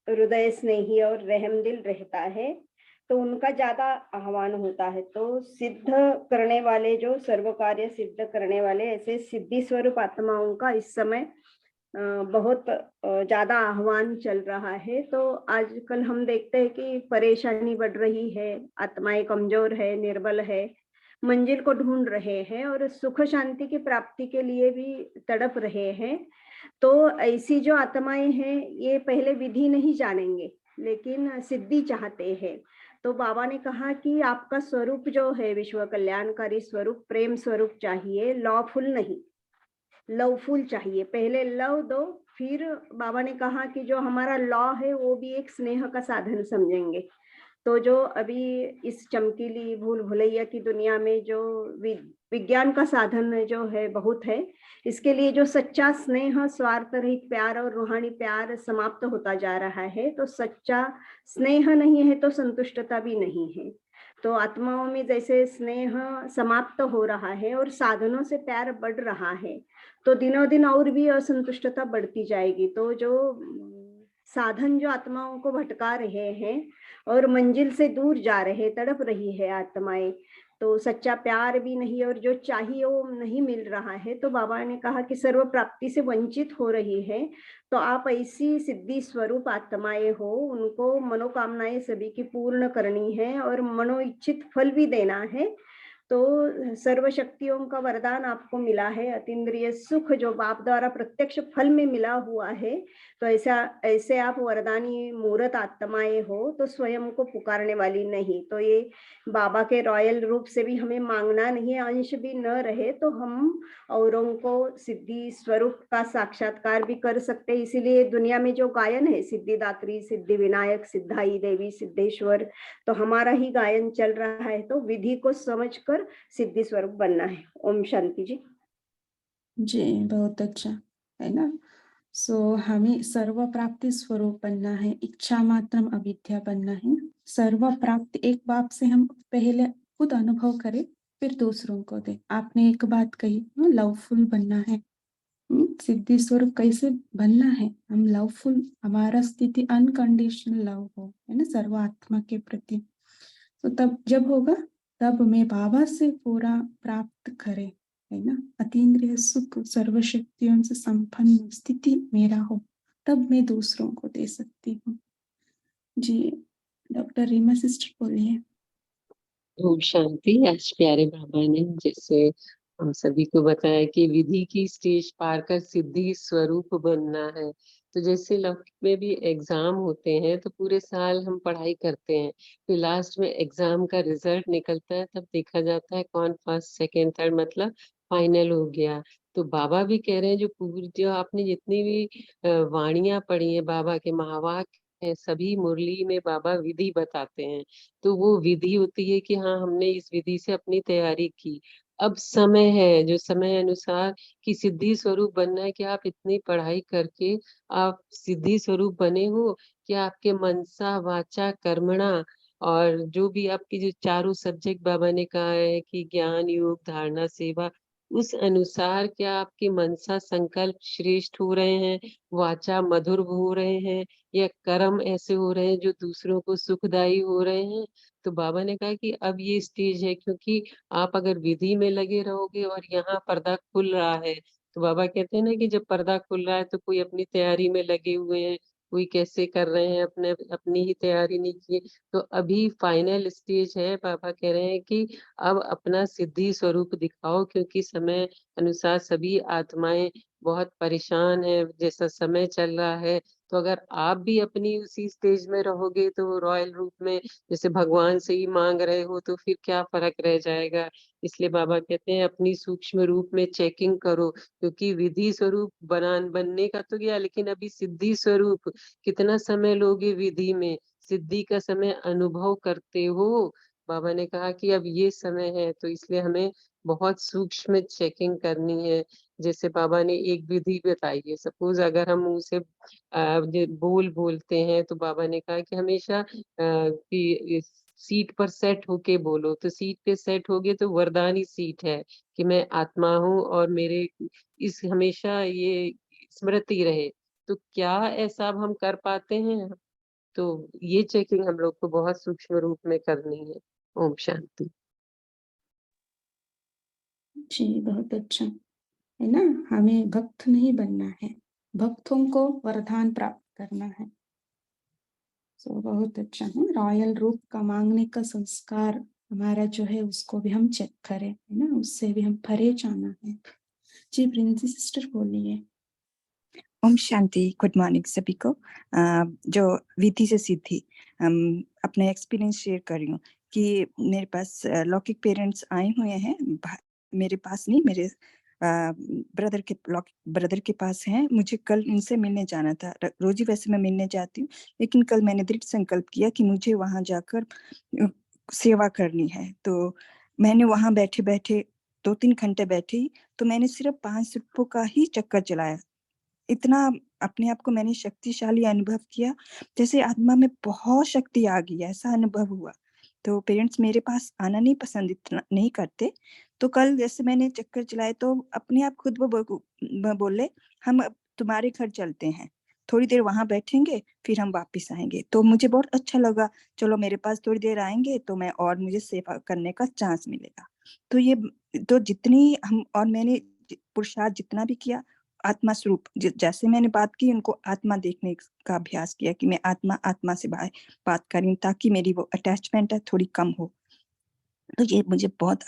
[SPEAKER 3] हृदय स्नेही और रहम दिल रहता है, तो उनका ज्यादा आह्वान होता है। तो सिद्ध करने वाले, जो सर्व कार्य सिद्ध करने वाले, ऐसे सिद्धि स्वरूप आत्माओं का इस समय बहुत ज्यादा आह्वान चल रहा है। तो आजकल हम देखते हैं कि परेशानी बढ़ रही है, आत्माएं कमजोर है, निर्बल है, मंजिल को ढूंढ रहे हैं और सुख शांति की प्राप्ति के लिए भी तड़प रहे हैं। तो ऐसी जो आत्माएं हैं, ये पहले विधि नहीं जानेंगे लेकिन सिद्धि चाहते हैं। तो बाबा ने कहा कि आपका स्वरूप जो है विश्व कल्याणकारी स्वरूप, प्रेम स्वरूप चाहिए, लॉफुल नहीं, लवफुल चाहिए। पहले लव दो, फिर बाबा ने कहा कि जो हमारा लॉ है वो भी एक स्नेह का साधन समझेंगे। तो जो अभी इस चमकीली भूल भुलैया की दुनिया में जो विज्ञान का साधन जो है बहुत है, इसके लिए जो सच्चा स्नेह, स्वार्थ रहित प्यार और रूहानी प्यार समाप्त होता जा रहा है। तो सच्चा स्नेह नहीं है तो संतुष्टता भी नहीं है। तो आत्माओं में जैसे स्नेह समाप्त हो रहा है और साधनों से प्यार बढ़ रहा है, तो दिनों दिन और भी असंतुष्टता बढ़ती जाएगी। तो जो साधन जो आत्माओं को भटका रहे हैं और मंजिल से दूर जा रहे, तड़प रही है आत्माएं, तो सच्चा प्यार भी नहीं और जो चाहिए वो नहीं मिल रहा है, तो बाबा ने कहा कि सर्व प्राप्ति से वंचित हो रही है। तो आप ऐसी सिद्धि स्वरूप आत्माएं हो, उनको मनोकामनाएं सभी की पूर्ण करनी है और मनोइच्छित फल भी देना है। तो सर्व शक्तियों का वरदान आपको मिला है, अतीन्द्रिय सुख जो बाप द्वारा प्रत्यक्ष फल में मिला हुआ है। तो ऐसे आप वरदानी मूर्त आत्माएं हो, तो स्वयं को पुकारने वाली नहीं। तो ये बाबा के रॉयल रूप से भी हमें मांगना नहीं है, अंश भी न रहे तो हम औरों को सिद्धि स्वरूप का साक्षात्कार भी कर सकते हैं। इसीलिए दुनिया में जो गायन है, सिद्धिदात्री, सिद्धि विनायक, सिद्धाई देवी, सिद्धेश्वर, तो हमारा ही गायन चल रहा है। तो विधि को समझकर सिद्धि स्वरूप बनना है। ओम शांति जी।
[SPEAKER 2] जी बहुत अच्छा है ना। हमें सर्व प्राप्ति स्वरूप बनना है, इच्छा मात्रम अविद्या बनना है। सर्व प्राप्ति एक बाप से हम पहले खुद अनुभव करें, फिर दूसरों को दे। आपने एक बात कही, लवफुल बनना है। सिद्धि स्वरूप कैसे बनना है? हम लवफुल, हमारा स्थिति अनकंडीशनल लव हो, है ना, सर्वात्मा के प्रति। तो तब जब होगा, तब मैं बाबा से पूरा प्राप्त करे, है ना, अतीन्द्रिय सुख, सर्वशक्तियों से संपन्न स्थिति मेरा हो, तब मैं दूसरों को दे सकती हूँ। जी, डॉक्टर रीमा सिस्टर बोलिए।
[SPEAKER 4] ओम शांति। आज प्यारे बाबा ने जैसे हम सभी को बताया कि विधि की स्टेज पार कर सिद्धि स्वरूप बनना है। तो जैसे लौकिक में भी एग्जाम होते हैं तो पूरे साल हम पढ़ाई करते हैं, फिर लास्ट में एग्जाम का रिजल्ट निकलता है, तब देखा जाता है कौन फर्स्ट सेकेंड थर्ड मतलब फाइनल हो गया। तो बाबा भी कह रहे हैं जो आपने जितनी भी वाणियां पढ़ी है बाबा के महावाक्य है, सभी मुरली में बाबा विधि बताते हैं। तो वो विधि होती है कि हाँ हमने इस विधि से अपनी तैयारी की, अब समय है जो समय अनुसार कि सिद्धि स्वरूप बनना है कि आप इतनी पढ़ाई करके आप सिद्धि स्वरूप बने हो कि आपके मनसा वाचा कर्मणा और जो भी आपकी जो चारों सब्जेक्ट बाबा ने कहा है कि ज्ञान योग धारणा सेवा, उस अनुसार क्या आपकी मनसा संकल्प श्रेष्ठ हो रहे हैं, वाचा मधुर हो रहे हैं, या कर्म ऐसे हो रहे हैं जो दूसरों को सुखदायी हो रहे हैं। तो बाबा ने कहा कि अब ये स्टेज है, क्योंकि आप अगर विधि में लगे रहोगे और यहाँ पर्दा खुल रहा है, तो बाबा कहते हैं ना कि जब पर्दा खुल रहा है तो कोई अपनी तैयारी में लगे हुए हैं, कोई कैसे कर रहे हैं, अपने अपनी ही तैयारी नहीं की। तो अभी फाइनल स्टेज है, बाबा कह रहे हैं कि अब अपना सिद्धि स्वरूप दिखाओ, क्योंकि समय अनुसार सभी आत्माएं बहुत परेशान है, जैसा समय चल रहा है। तो अगर आप भी अपनी उसी स्टेज में रहोगे तो रॉयल रूप में जैसे भगवान से ही मांग रहे हो, तो फिर क्या फर्क रह जाएगा। इसलिए बाबा कहते हैं अपनी सूक्ष्म रूप में चेकिंग करो, क्योंकि विधि स्वरूप बनने का तो गया, लेकिन अभी सिद्धि स्वरूप कितना समय लोगे विधि में, सिद्धि का समय अनुभव करते हो। बाबा ने कहा कि अब ये समय है, तो इसलिए हमें बहुत सूक्ष्म चेकिंग करनी है। जैसे बाबा ने एक विधि बताई है, सपोज अगर हम मुंह से बोलते हैं, तो बाबा ने कहा कि हमेशा कि सीट पर सेट होके बोलो, तो सीट पे सेट होगे तो वरदानी सीट है कि मैं आत्मा हूँ और मेरे इस हमेशा ये स्मृति रहे। तो क्या ऐसा अब हम कर पाते हैं? तो ये चेकिंग हम लोग को बहुत सूक्ष्म रूप में करनी है। ओम शांति।
[SPEAKER 2] जी, बहुत अच्छा, है ना, हमें भक्त नहीं बनना है, भक्तों को वरदान प्राप्त करना है। तो बहुत अच्छा है, रॉयल रूप का मांगने का संस्कार हमारा जो है उसको भी हम चेक करें, है ना, उससे भी हम परे जाना है। जी, प्रिंसी सिस्टर बोलिए।
[SPEAKER 5] ओम शांति। गुड मॉर्निंग सभी को। जो विधि से सिद्धि, अपने एक्सपीरियंस शेयर कर रही हूँ कि मेरे पास लौकिक पेरेंट्स आए हुए हैं, मेरे पास नहीं, मेरे ब्रदर के पास हैं। मुझे कल इनसे मिलने जाना था, रोज ही वैसे मैं मिलने जाती हूँ, लेकिन कल मैंने दृढ़ संकल्प किया कि मुझे वहां जाकर सेवा करनी है। तो मैंने वहां बैठे बैठे 2-3 घंटे बैठी, तो मैंने सिर्फ 5 रुपयों का ही चक्कर चलाया। इतना अपने आप को मैंने शक्तिशाली अनुभव किया, जैसे आत्मा में बहुत शक्ति आ गई, ऐसा अनुभव हुआ। तो पेरेंट्स मेरे पास आना नहीं पसंद इतना नहीं करते, तो कल जैसे मैंने चक्कर चलाए तो अपने आप खुद वो बोले हम अब तुम्हारे घर चलते हैं, थोड़ी देर वहां बैठेंगे फिर हम वापस आएंगे। तो मुझे बहुत अच्छा लगा, चलो मेरे पास थोड़ी देर आएंगे तो मैं और मुझे सेवा करने का चांस मिलेगा। तो ये तो जितनी हम और मैंने पुरुषार्थ जितना भी किया, आत्मा स्वरूप जैसे मैंने बात की, उनको आत्मा देखने का अभ्यास किया कि मैं आत्मा से बात करूं, ताकि मेरी वो अटैचमेंट है थोड़ी कम हो। तो ये मुझे बहुत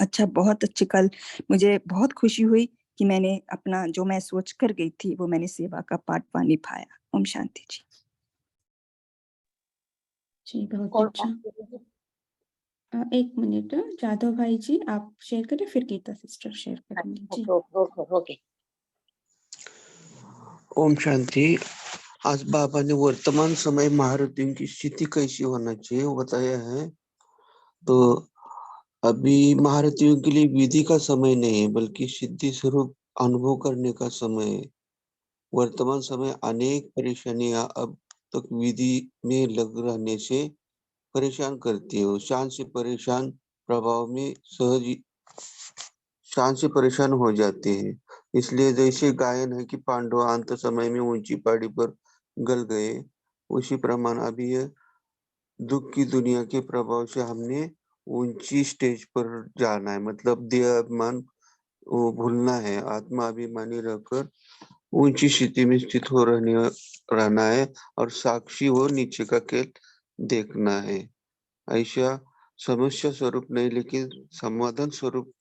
[SPEAKER 5] अच्छी कल मुझे बहुत खुशी हुई कि मैंने अपना जो मैं सोच कर गई थी वो मैंने सेवा का पार्ट निभाया। ओम शांति जी।
[SPEAKER 2] जी, बहुत अच्छा। एक मिनट, जादव भाई जी आप शेयर करें, फिर गीता सिस्टर शेयर करेंगे। जी,
[SPEAKER 4] ओके।
[SPEAKER 6] ओम शांति। आज बाबा ने वर्तमान समय महारथियों की स्थिति कैसी होना चाहिए वो बताया है। तो अभी महारथियों के लिए विधि का समय नहीं है, बल्कि सिद्धि स्वरूप अनुभव करने का समय है। वर्तमान समय अनेक परेशानियां अब तक विधि में लग रहने से परेशान करती है। शांत से परेशान प्रभाव में सहज शान से परेशान हो जाते हैं। इसलिए जैसे गायन है कि पांडव अंत समय में ऊंची पहाड़ी पर गल गए, उसी प्रमाण अभी ये दुख की दुनिया के प्रभाव से हमने ऊंची स्टेज पर जाना है, मतलब देह अभिमान वो भूलना है, आत्मा अभिमानी रहकर ऊंची स्थिति में स्थित हो रहना है और साक्षी हो नीचे का खेल देखना है। ऐसा समस्या स्वरूप नहीं, लेकिन समाधान स्वरूप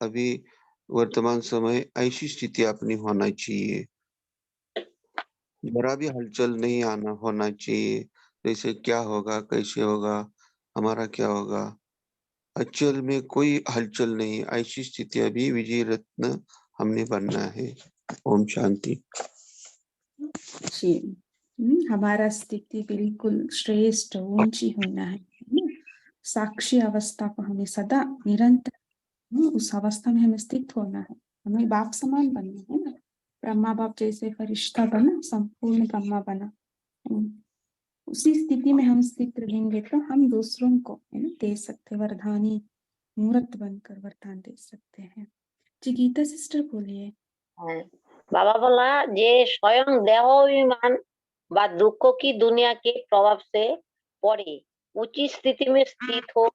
[SPEAKER 6] अभी वर्तमान समय ऐसी स्थिति अपनी होना चाहिए, जरा भी हलचल नहीं आना होना चाहिए। जैसे क्या होगा, कैसे होगा, हमारा क्या होगा, अचल में कोई हलचल नहीं, ऐसी स्थिति अभी विजय रत्न हमने बनना है। ओम शांति।
[SPEAKER 2] जी। हमारा स्थिति बिल्कुल श्रेष्ठ ऊंची होना है ना? साक्षी अवस्था को हमें सदा निरंतर उस अवस्था में हमें स्थित होना है। हमें बाप समान बनना है ना, ब्रह्मा बाप जैसे फरिश्ता बना, संपूर्ण ब्रह्मा बना। उसी स्थिति में हम स्थित रहेंगे तो हम दूसरों को है ना दे सकते, वरदानी मूर्त बनकर वरदान दे सकते हैं। जी गीता सिस्टर बोलिए।
[SPEAKER 7] बाबा बोला जे स्वयं देह अभिमान व दुखों की दुनिया के प्रभाव से पड़े ऊंची स्थिति में स्थित हो,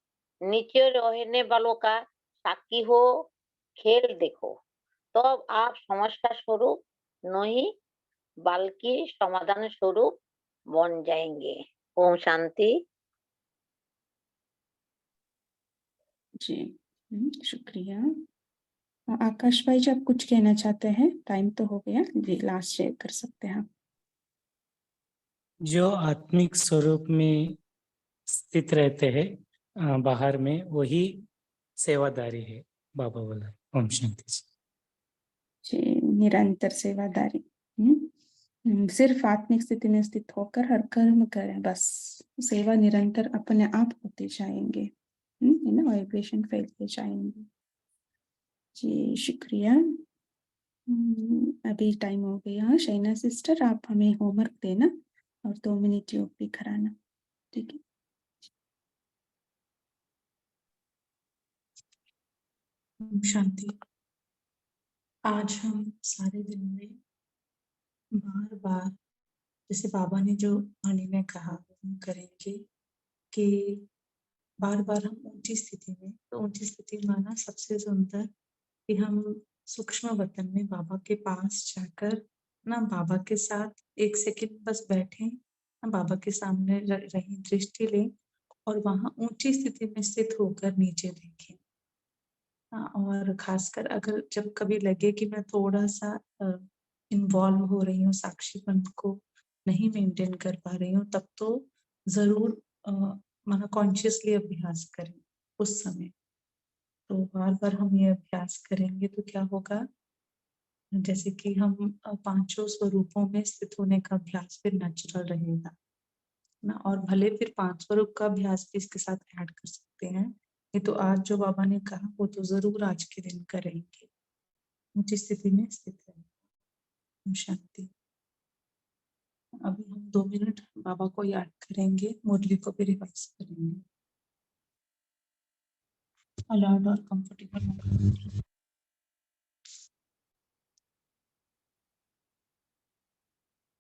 [SPEAKER 7] नीचे रहने वालों का साक्षी हो, खेल देखो, तो अब आप समस्या स्वरूप नहीं बल्कि समाधान स्वरूप बन जाएंगे। ओम शांति।
[SPEAKER 2] जी शुक्रिया। आकाश भाई जी आप कुछ कहना चाहते हैं? टाइम तो हो गया जी, लास्ट शेयर कर सकते हैं आप।
[SPEAKER 8] जो आत्मिक स्वरूप में स्थित रहते हैं बाहर में, वही सेवादारी है, बाबा बोला। ओम शांति जी।
[SPEAKER 2] जी निरंतर सेवादारी। सिर्फ आत्मिक स्थिति में स्थित होकर हर कर्म करें, बस सेवा निरंतर अपने आप होते जाएंगे, है ना, वाइब्रेशन फैलते जाएंगे। जी शुक्रिया। अभी टाइम हो गया। शैना सिस्टर आप हमें होमवर्क देना और 2 मिनट योग भी कराना, ठीक है?
[SPEAKER 1] शांति। आज हम सारे दिन में बार बार जैसे बाबा ने जो वाणी में कहा हम करेंगे कि बार बार हम ऊंची स्थिति में, तो ऊंची स्थिति माना सबसे सुंदर कि हम सूक्ष्म वतन में बाबा के पास जाकर ना बाबा के साथ 1 सेकंड बस बैठे, ना बाबा के सामने रही दृष्टि लें और वहां ऊंची स्थिति में स्थित होकर नीचे देखें। और खासकर अगर जब कभी लगे कि मैं थोड़ा सा इन्वॉल्व हो रही हूँ, साक्षीपन को नहीं मेंटेन कर पा रही हूँ, तब तो जरूर माना कॉन्शियसली अभ्यास करें उस समय। तो बार बार हम ये अभ्यास करेंगे तो क्या होगा, जैसे कि हम 5 स्वरूपों में स्थित होने का अभ्यास फिर नेचुरल रहेगा ना। और भले फिर 5 स्वरूप का अभ्यास भी इसके साथ ऐड कर सकते हैं। ये तो आज जो बाबा ने कहा वो तो जरूर आज के दिन करेंगे, ऊंची स्थिति में स्थित है। शांति। अभी हम 2 मिनट बाबा को याद करेंगे, मुरली को भी रिवाइज करेंगे। अलाउड और कंफर्टेबल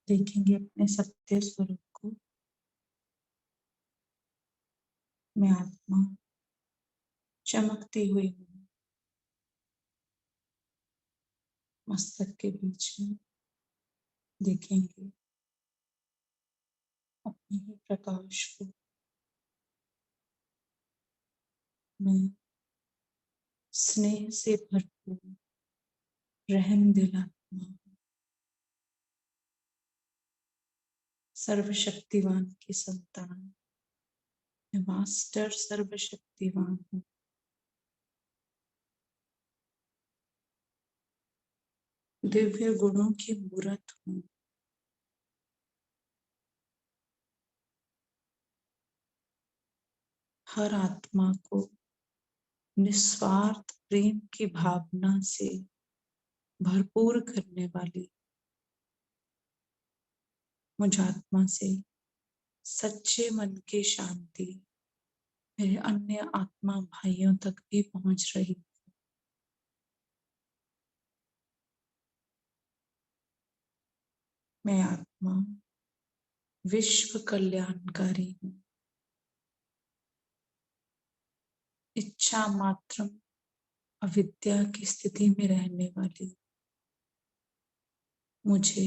[SPEAKER 1] देखेंगे अपने सत्य स्वरूप को। मैं आत्मा चमकती हुई हूँ, मस्तक के बीच में देखेंगे अपने ही प्रकाश को। मैं स्नेह से भरपूर रहमदिल आत्मा हूँ, सर्वशक्तिवान की संतान। मैं मास्टर सर्वशक्तिवान हूँ। दिव्य गुणों की मूर्त हूँ। हर आत्मा को निस्वार्थ प्रेम की भावना से भरपूर करने वाली मुझ आत्मा से सच्चे मन की शांति मेरे अन्य आत्मा भाइयों तक भी पहुंच रही है। मैं आत्मा विश्व कल्याणकारी हूँ। इच्छा मात्र अविद्या की स्थिति में रहने वाली मुझे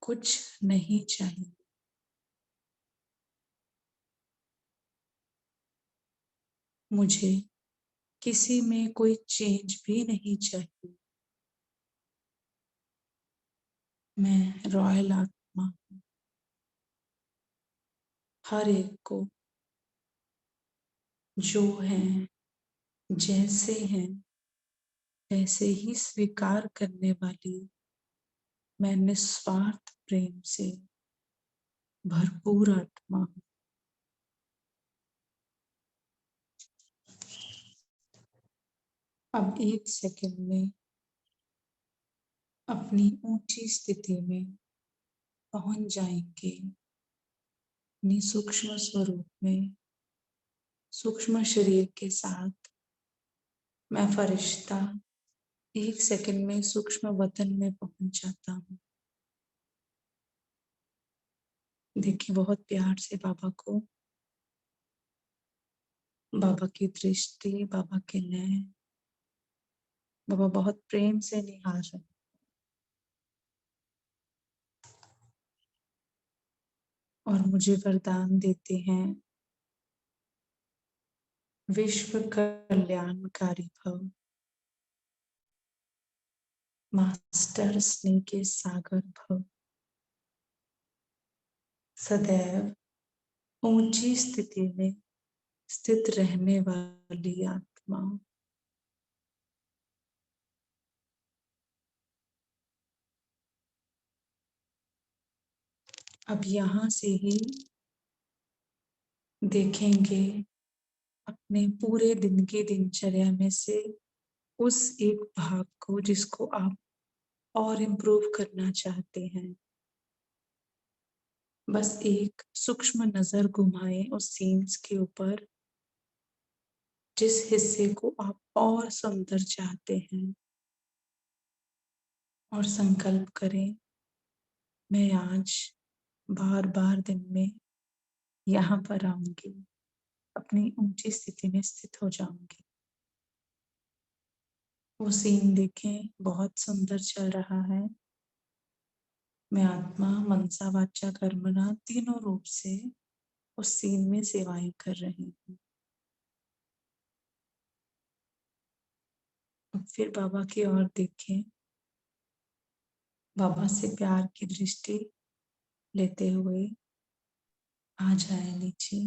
[SPEAKER 1] कुछ नहीं चाहिए। मुझे किसी में कोई चेंज भी नहीं चाहिए। मैं रॉयल आत्मा हूँ। हर एक को जो है, जैसे हैं, वैसे ही स्वीकार करने वाली मैं निस्वार्थ प्रेम से भरपूर आत्मा हूँ। अब 1 सेकंड में अपनी ऊंची स्थिति में पहुंच जाएंगे। अपनी सूक्ष्म स्वरूप में, सूक्ष्म शरीर के साथ मैं फरिश्ता 1 सेकंड में सूक्ष्म वतन में पहुंच जाता हूँ। देखिए, बहुत प्यार से बाबा को, बाबा की दृष्टि, बाबा के नयन, बाबा बहुत प्रेम से निहार रहे हैं। और मुझे वरदान देते हैं, विश्व कल्याणकारी भव। मास्टर स्नेह के सागर भव। सदैव ऊंची स्थिति में स्थित रहने वाली आत्मा। अब यहाँ से ही देखेंगे अपने पूरे दिन की दिनचर्या में से उस एक भाग को जिसको आप और इम्प्रूव करना चाहते हैं। बस एक सूक्ष्म नजर घुमाएं उस सीन्स के ऊपर जिस हिस्से को आप और सुंदर चाहते हैं, और संकल्प करें, मैं आज बार बार दिन में यहाँ पर आऊंगी, अपनी ऊंची स्थिति में स्थित हो जाऊंगी। वो सीन देखें, बहुत सुंदर चल रहा है। मैं आत्मा मनसा वाचा कर्मणा तीनों रूप से उस सीन में सेवाएं कर रही हूँ। अब फिर बाबा की ओर देखें, बाबा से प्यार की दृष्टि लेते हुए आ जाए नीचे,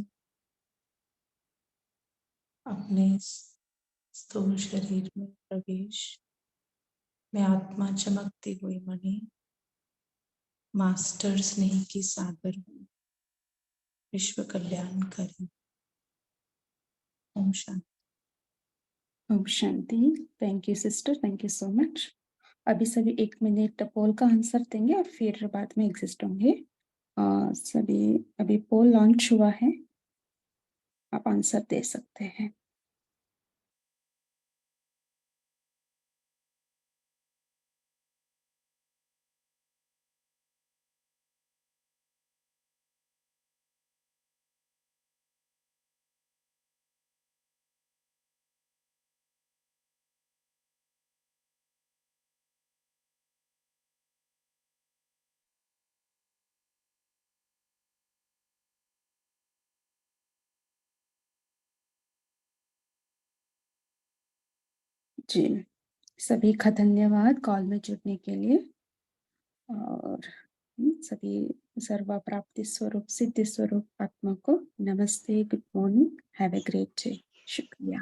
[SPEAKER 1] अपने स्थूल शरीर में प्रवेश। मैं आत्मा चमकती हुई मणि, मास्टर स्नेह की सागर हूँ, विश्व कल्याण करें। ओम शांति।
[SPEAKER 2] ओम शांति। Thank you sister, thank you so much. अभी सभी 1 मिनट पोल का आंसर देंगे और फिर बाद में एग्जिस्ट होंगे। सभी अभी पोल लॉन्च हुआ है, आप आंसर दे सकते हैं। जी, सभी का धन्यवाद कॉल में जुड़ने के लिए। और सभी सर्व प्राप्ति स्वरूप सिद्धि स्वरूप आत्मा को नमस्ते, good morning, have a great day. शुक्रिया।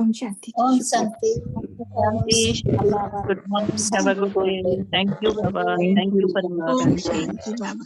[SPEAKER 5] ओम शांति।
[SPEAKER 9] ओम
[SPEAKER 5] शुक्रिया।
[SPEAKER 9] शांति। Good morning, have a good day. Thank you बाबा, थैंक यू
[SPEAKER 5] ओम
[SPEAKER 9] परमात्मा।
[SPEAKER 5] शांति बाबा।